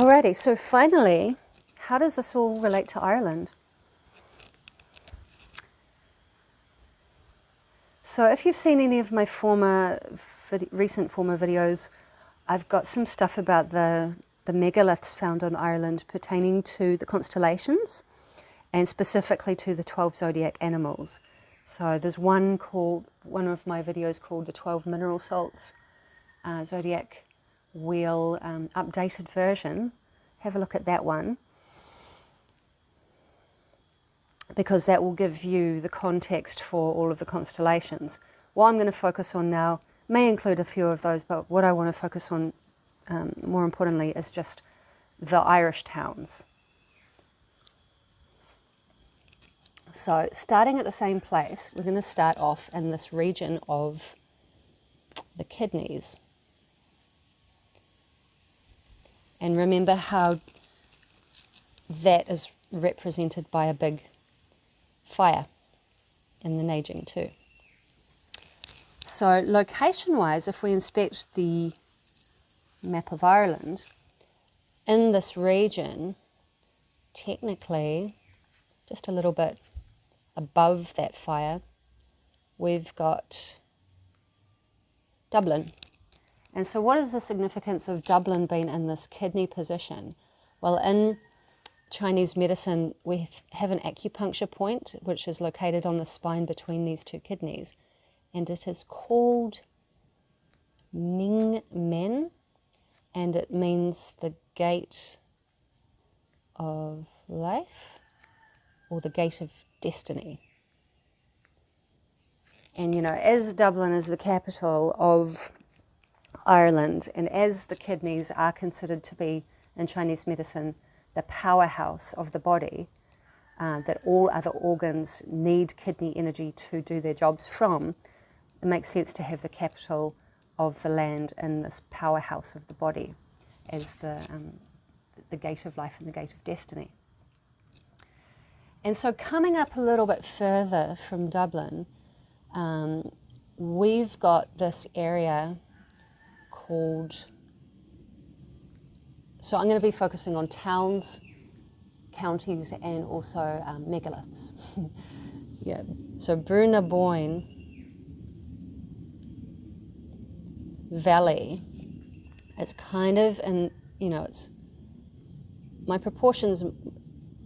Alrighty, so finally, how does this all relate to Ireland? So if you've seen any of my recent former videos, I've got some stuff about the megaliths found on Ireland pertaining to the constellations and specifically to the 12 zodiac animals. So there's one of my videos called the 12 mineral salts zodiac wheel updated version. Have a look at that one, because that will give you the context for all of the constellations. What I'm going to focus on now may include a few of those, but what I want to focus on more importantly is just the Irish towns. So starting at the same place, we're going to start off in this region of the kidneys. And remember how that is represented by a big fire in the Neiging too. So location-wise, if we inspect the map of Ireland, in this region, technically, just a little bit above that fire, we've got Dublin. And so what is the significance of Dublin being in this kidney position? Well, in Chinese medicine, we have an acupuncture point, which is located on the spine between these two kidneys. And it is called Ming Men, and it means the gate of life, or the gate of destiny. And you know, as Dublin is the capital of Ireland, and as the kidneys are considered to be, in Chinese medicine, the powerhouse of the body, that all other organs need kidney energy to do their jobs from, it makes sense to have the capital of the land in this powerhouse of the body as the gate of life and the gate of destiny. And so coming up a little bit further from Dublin, we've got this area called, so I'm going to be focusing on towns, counties, and also megaliths. Yeah, so Bruna Boyne Valley, it's kind of, and you know, it's my proportions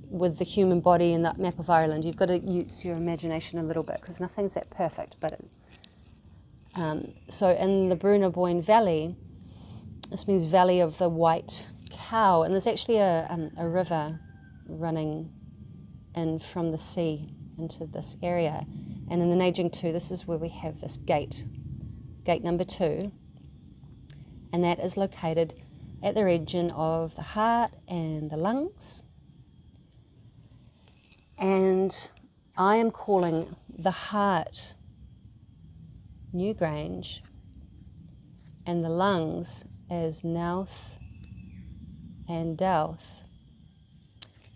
with the human body in that map of Ireland. You've got to use your imagination a little bit because nothing's that perfect. But so in the Bruna Boyne Valley, this means Valley of the White Cow, and there's actually a river running in from the sea into this area. And in the Neiging 2, this is where we have this gate number 2, and that is located at the region of the heart and the lungs. And I am calling the heart Newgrange and the lungs as Nouth and Douth.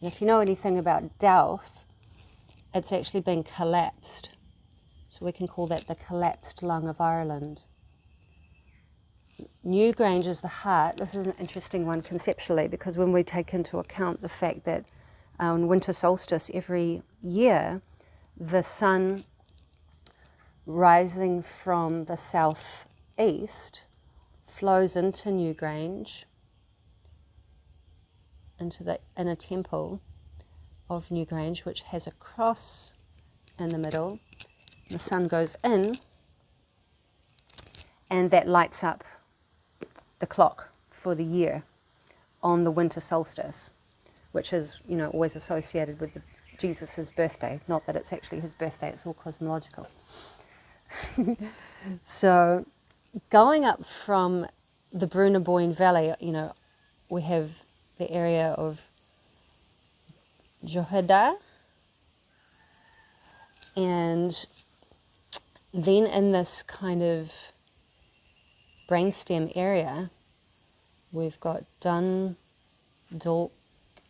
And if you know anything about Douth, it's actually been collapsed. So we can call that the collapsed lung of Ireland. Newgrange is the heart. This is an interesting one conceptually, because when we take into account the fact that on winter solstice every year, the sun rising from the southeast flows into Newgrange, into the inner temple of Newgrange, which has a cross in the middle. The sun goes in, and that lights up the clock for the year on the winter solstice, which is, you know, always associated with Jesus' birthday. Not that it's actually his birthday, it's all cosmological. So going up from the Bruna Boyne Valley, you know, we have the area of Drogheda, and then in this kind of brainstem area, we've got Dundalk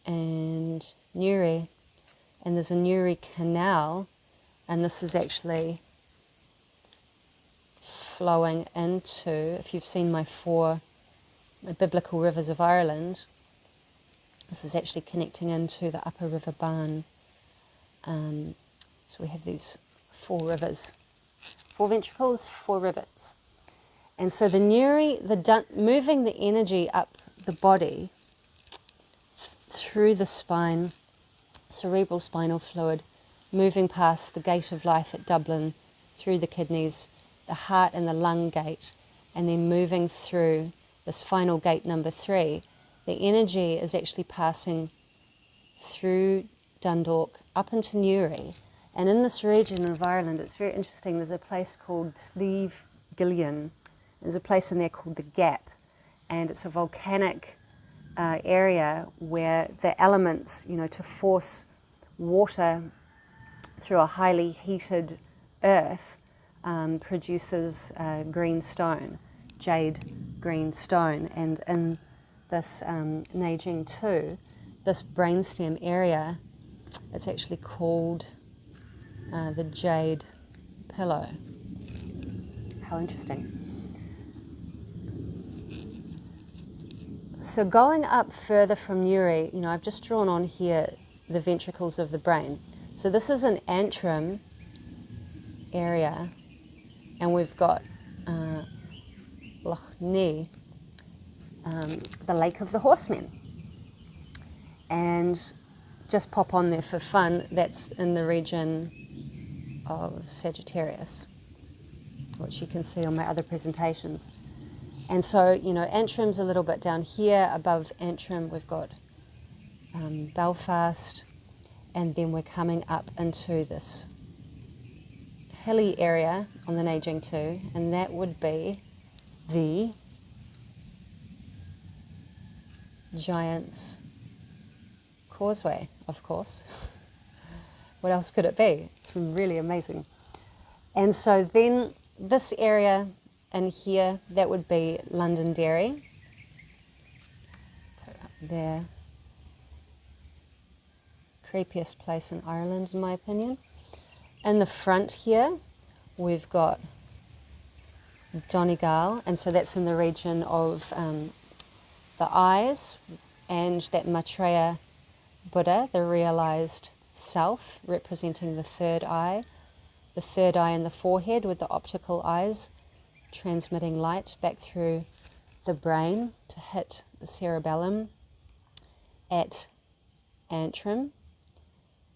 and Newry, and there's a Newry Canal, and this is actually flowing into, if you've seen my 4 biblical rivers of Ireland, This is actually connecting into the upper river Barn. So we have these 4 rivers, 4 ventricles, 4 rivers. And so the Nuri, moving the energy up the body through the spine, cerebral spinal fluid, moving past the gate of life at Dublin, through the kidneys, the heart and the lung gate, and then moving through this final gate number 3, the energy is actually passing through Dundalk up into Newry. And in this region of Ireland, it's very interesting. There's a place called Slieve Gillian. There's a place in there called the Gap, and it's a volcanic area where the elements, to force water through a highly heated earth produces green stone, jade green stone. And in this Neijing 2, this brainstem area, it's actually called the jade pillow. How interesting. So going up further from Newry, I've just drawn on here the ventricles of the brain. So this is an antrim area, and we've got Loch Ness, the Lake of the Horsemen. And just pop on there for fun, that's in the region of Sagittarius, which you can see on my other presentations. And so, Antrim's a little bit down here. Above Antrim, we've got Belfast, and then we're coming up into this hilly area on the Neijing 2, and that would be the Giant's Causeway, of course. What else could it be? It's really amazing. And so then this area in here, that would be Londonderry. Put it up there. Creepiest place in Ireland, in my opinion. In the front here, we've got Donegal, and so that's in the region of the eyes, and that Maitreya Buddha, the realized self, representing the third eye in the forehead with the optical eyes, transmitting light back through the brain to hit the cerebellum at Antrim,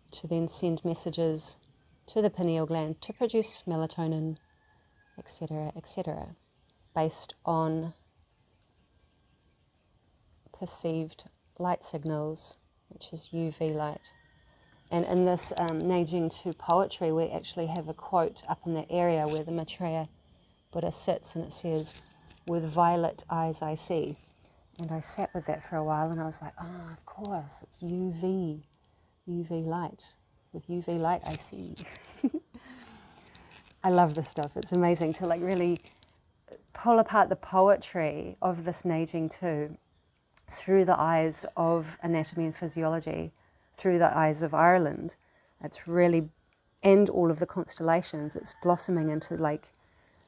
to then send messages to the pineal gland to produce melatonin, etc., based on perceived light signals, which is UV light. And in this Neijing 2 poetry, we actually have a quote up in that area where the Maitreya Buddha sits, and it says, "With violet eyes I see." And I sat with that for a while, and I was like, oh, of course, it's UV light. With UV light I see. I love this stuff. It's amazing to really pull apart the poetry of this Neijing 2 through the eyes of anatomy and physiology, through the eyes of Ireland. It's really, and all of the constellations, it's blossoming into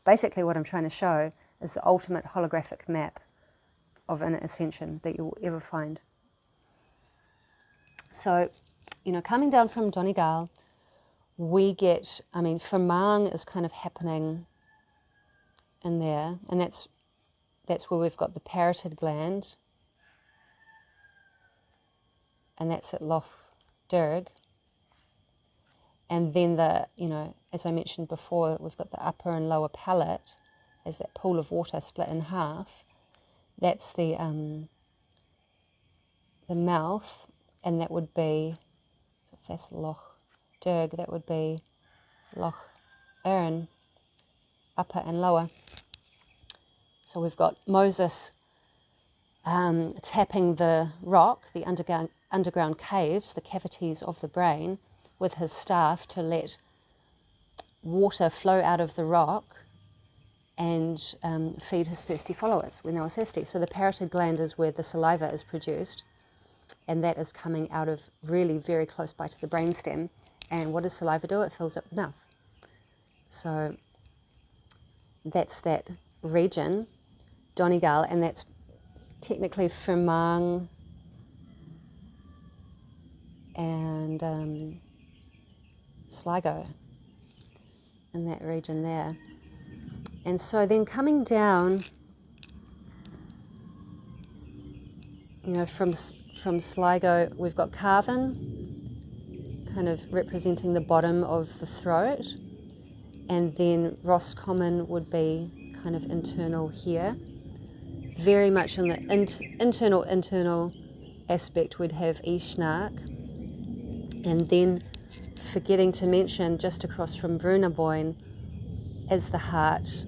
basically what I'm trying to show is the ultimate holographic map of an ascension that you'll ever find. So, coming down from Donegal, we get, Fermanagh is kind of happening in there, and that's where we've got the parotid gland, and that's at Loch Derg. And then as I mentioned before, we've got the upper and lower palate as that pool of water split in half. That's the mouth, and that would be, so if that's Loch Derg, that would be Loch Erin, upper and lower. So we've got Moses tapping the rock, the underground caves, the cavities of the brain, with his staff to let water flow out of the rock and feed his thirsty followers when they were thirsty. So the parotid gland is where the saliva is produced, and that is coming out of really very close by to the brainstem. And what does saliva do? It fills up the mouth. So that's that region, Donegal, and that's technically Fermanagh and Sligo, in that region there. And so then coming down, you know, from Sligo, we've got Carvin, kind of representing the bottom of the throat, and then Roscommon would be kind of internal here. Very much in the internal aspect, we'd have Ishnak, and then forgetting to mention just across from Brunaboyne as the heart,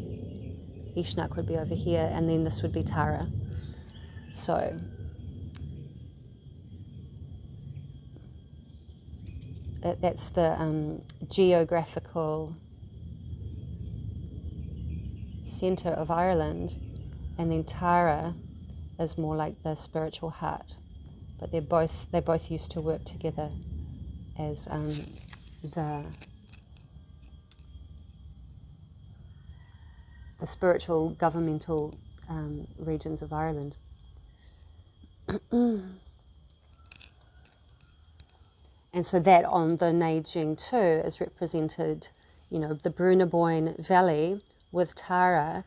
Ishnak would be over here, and then this would be Tara. So that's the geographical centre of Ireland, and then Tara is more like the spiritual heart. But they both used to work together as the spiritual governmental regions of Ireland. And so that on the Neiging too is represented, you know, the Brunaboyne Valley with Tara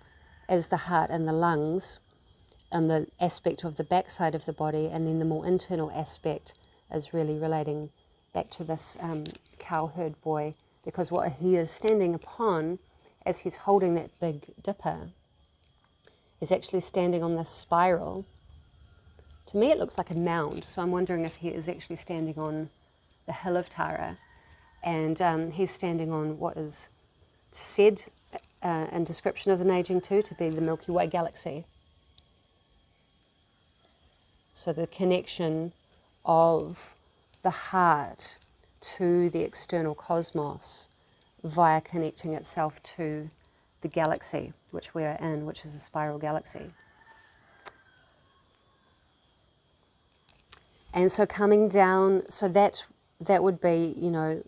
as the heart and the lungs and the aspect of the backside of the body, and then the more internal aspect is really relating back to this cowherd boy, because what he is standing upon as he's holding that big dipper is actually standing on this spiral. To me it looks like a mound, so I'm wondering if he is actually standing on the hill of Tara, and he's standing on what is said in description of the Neiging too to be the Milky Way galaxy. So the connection of the heart to the external cosmos via connecting itself to the galaxy which we are in, which is a spiral galaxy. And so coming down, so that would be, you know,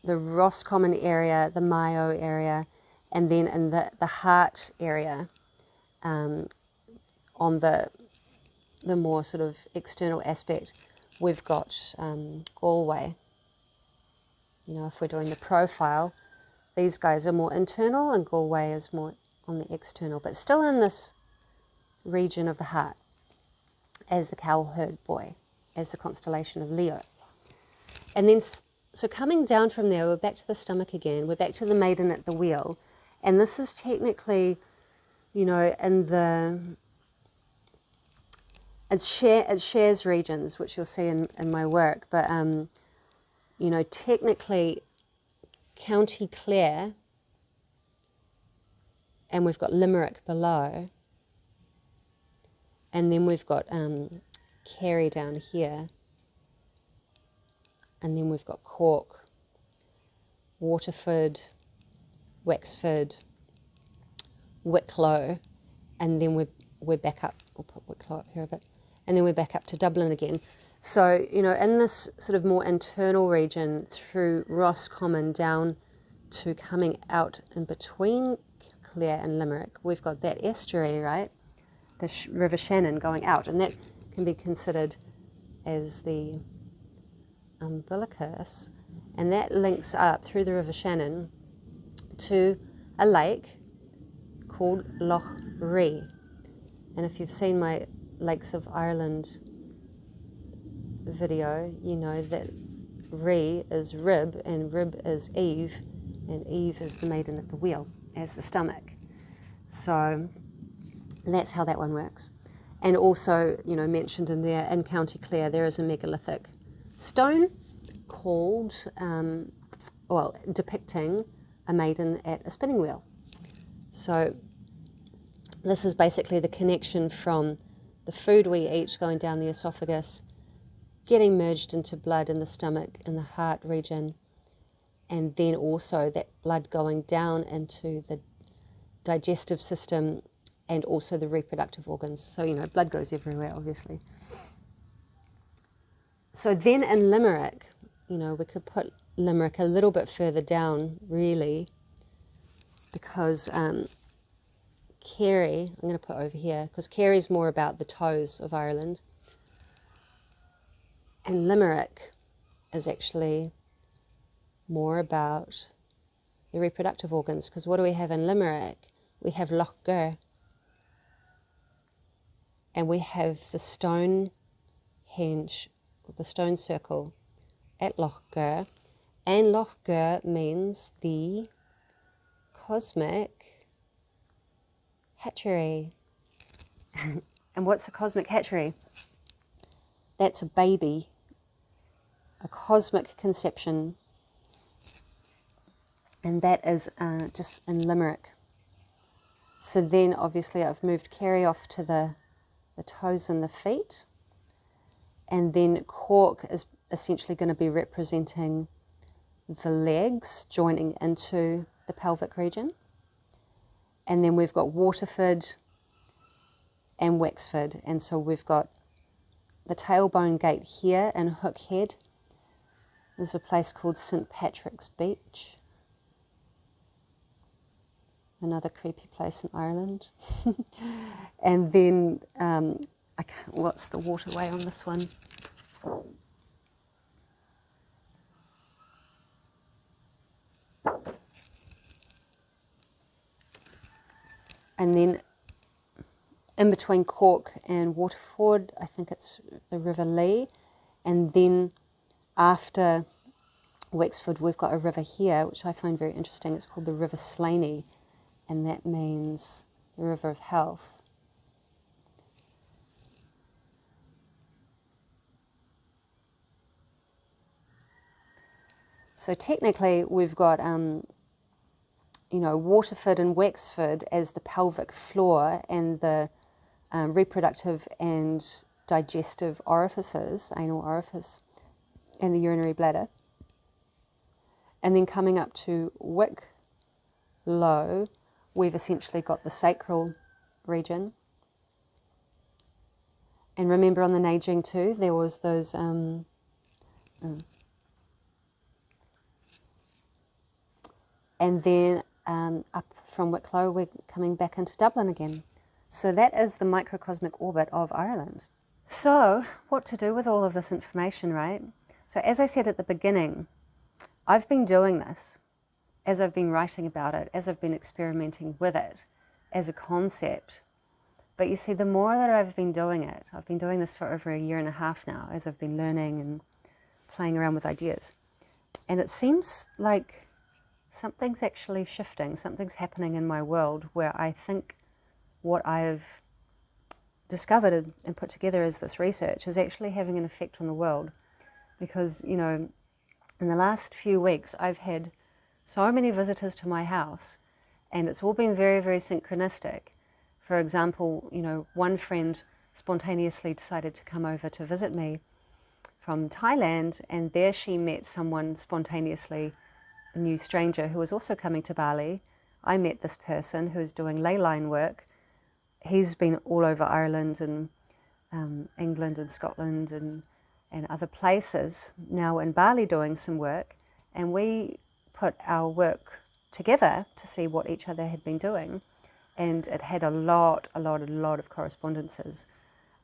the Roscommon area, the Mayo area, and then in the heart area, on the more sort of external aspect, we've got Galway. You know, if we're doing the profile, these guys are more internal and Galway is more on the external, but still in this region of the heart as the cowherd boy, as the constellation of Leo. And then, so coming down from there, we're back to the stomach again, we're back to the maiden at the wheel, and this is technically, you know, in the, it shares regions, which you'll see in my work, but, you know, technically County Clare, and we've got Limerick below, and then we've got Kerry down here, and then we've got Cork, Waterford, Wexford, Wicklow, and then we're back up. I'll put Wicklow up here a bit, and then we're back up to Dublin again. So, you know, in this sort of more internal region through Roscommon down to coming out in between Clare and Limerick, we've got that estuary, right? The River Shannon going out, and that can be considered as the umbilicus, and that links up through the River Shannon to a lake called Loch Ree. And if you've seen my Lakes of Ireland video, you know that Ree is rib and rib is Eve, and Eve is the maiden at the wheel as the stomach. So that's how that one works. And also, you know, mentioned in there in County Clare, there is a megalithic stone called, depicting a maiden at a spinning wheel. So this is basically the connection from the food we eat going down the esophagus, getting merged into blood in the stomach, in the heart region, and then also that blood going down into the digestive system and also the reproductive organs. So, you know, blood goes everywhere, obviously. So then in Limerick, you know, we could put Limerick a little bit further down, really, because Kerry, I'm going to put over here, because Kerry's more about the toes of Ireland. And limerick is actually more about the reproductive organs, because what do we have in limerick? We have loch gur, and we have the stone henge, the stone circle at loch gur, and loch gur means the cosmic hatchery. And what's a cosmic hatchery? That's a baby, a cosmic conception, and that is just in limerick. So then obviously I've moved Kerry off to the toes and the feet, and then cork is essentially going to be representing the legs joining into the pelvic region. And then we've got Waterford and Wexford, and so we've got the tailbone gate here in Hook Head. There's a place called St Patrick's Beach, another creepy place in Ireland. And then, what's the waterway on this one? And then in between Cork and Waterford, I think it's the River Lee. And then after Wexford, we've got a river here, which I find very interesting. It's called the River Slaney, and that means the river of health. So technically, we've got Waterford and Wexford as the pelvic floor and the reproductive and digestive orifices, anal orifice and the urinary bladder. And then coming up to Wicklow, we've essentially got the sacral region. And remember on the Neijing too, there was those and then up from Wicklow, we're coming back into Dublin again. So that is the microcosmic orbit of Ireland. So what to do with all of this information, right? So as I said at the beginning, I've been doing this as I've been writing about it, as I've been experimenting with it as a concept. But you see, the more that I've been doing it, I've been doing this for over a year and a half now, as I've been learning and playing around with ideas. And it seems like something's actually shifting, something's happening in my world where I think what I've discovered and put together as this research is actually having an effect on the world. Because, in the last few weeks, I've had so many visitors to my house, and it's all been very, very synchronistic. For example, one friend spontaneously decided to come over to visit me from Thailand, and there she met someone spontaneously, a new stranger who was also coming to Bali. I met this person who is doing ley line work. He's been all over Ireland and England and Scotland and other places, now in Bali doing some work, and we put our work together to see what each other had been doing, and it had a lot of correspondences.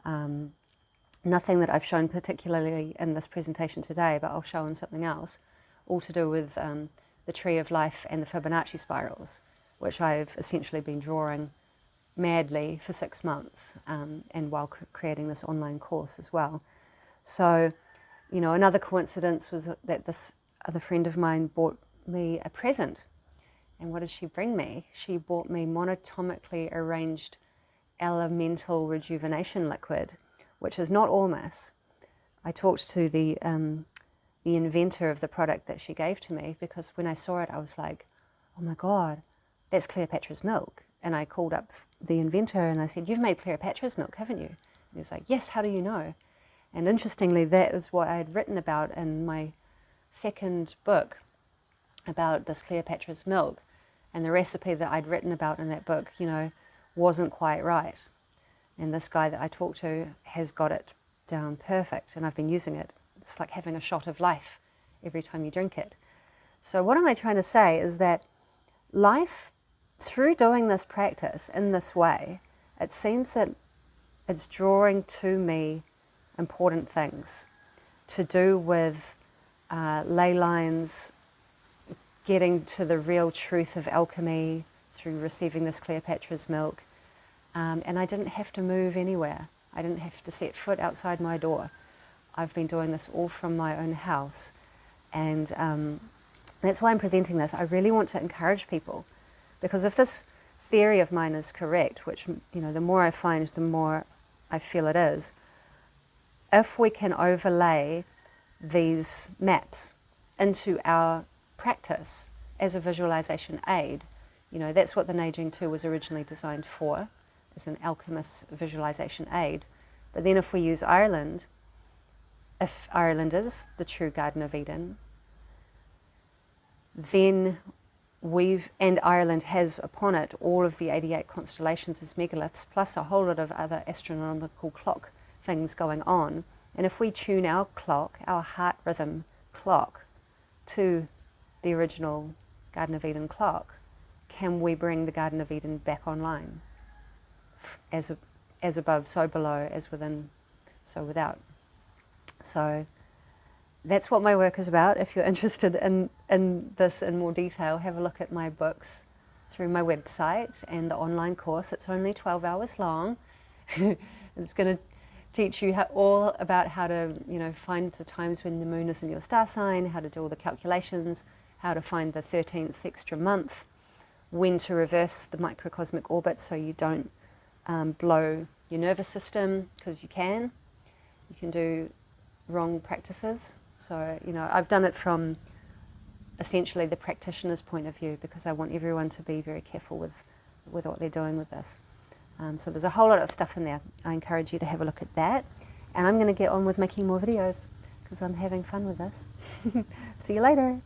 Nothing that I've shown particularly in this presentation today, but I'll show in something else, all to do with the tree of life and the Fibonacci spirals, which I've essentially been drawing madly for 6 months, and while creating this online course as well. So, another coincidence was that this other friend of mine bought me a present. And what did she bring me? She bought me monotomically arranged elemental rejuvenation liquid, which is not Ormus. I talked to the inventor of the product that she gave to me, because when I saw it, I was like, oh my God, that's Cleopatra's milk. And I called up the inventor and I said, you've made Cleopatra's milk, haven't you? And he was like, yes, how do you know? And interestingly, that is what I had written about in my second book about this Cleopatra's milk. And the recipe that I'd written about in that book, wasn't quite right. And this guy that I talked to has got it down perfect, and I've been using it. It's like having a shot of life every time you drink it. So what am I trying to say is that life, through doing this practice in this way, it seems that it's drawing to me important things. to do with ley lines, getting to the real truth of alchemy through receiving this Cleopatra's milk. And I didn't have to move anywhere. I didn't have to set foot outside my door. I've been doing this all from my own house. And that's why I'm presenting this. I really want to encourage people, because if this theory of mine is correct, which, the more I find, the more I feel it is, if we can overlay these maps into our practice as a visualization aid, that's what the Neijing 2 was originally designed for, as an alchemist visualization aid. But then if we use Ireland, if Ireland is the true Garden of Eden, then and Ireland has upon it all of the 88 constellations as megaliths, plus a whole lot of other astronomical clock things going on. And if we tune our clock, our heart rhythm clock, to the original Garden of Eden clock, can we bring the Garden of Eden back online? As above, so below, as within, so without. So that's what my work is about. If you're interested in this in more detail, have a look at my books through my website and the online course. It's only 12 hours long. It's going to teach you all about how to, find the times when the moon is in your star sign, how to do all the calculations, how to find the 13th extra month, when to reverse the microcosmic orbit so you don't blow your nervous system, because you can do wrong practices. So, I've done it from essentially the practitioner's point of view, because I want everyone to be very careful with what they're doing with this. So there's a whole lot of stuff in there. I encourage you to have a look at that. And I'm going to get on with making more videos, because I'm having fun with this. See you later.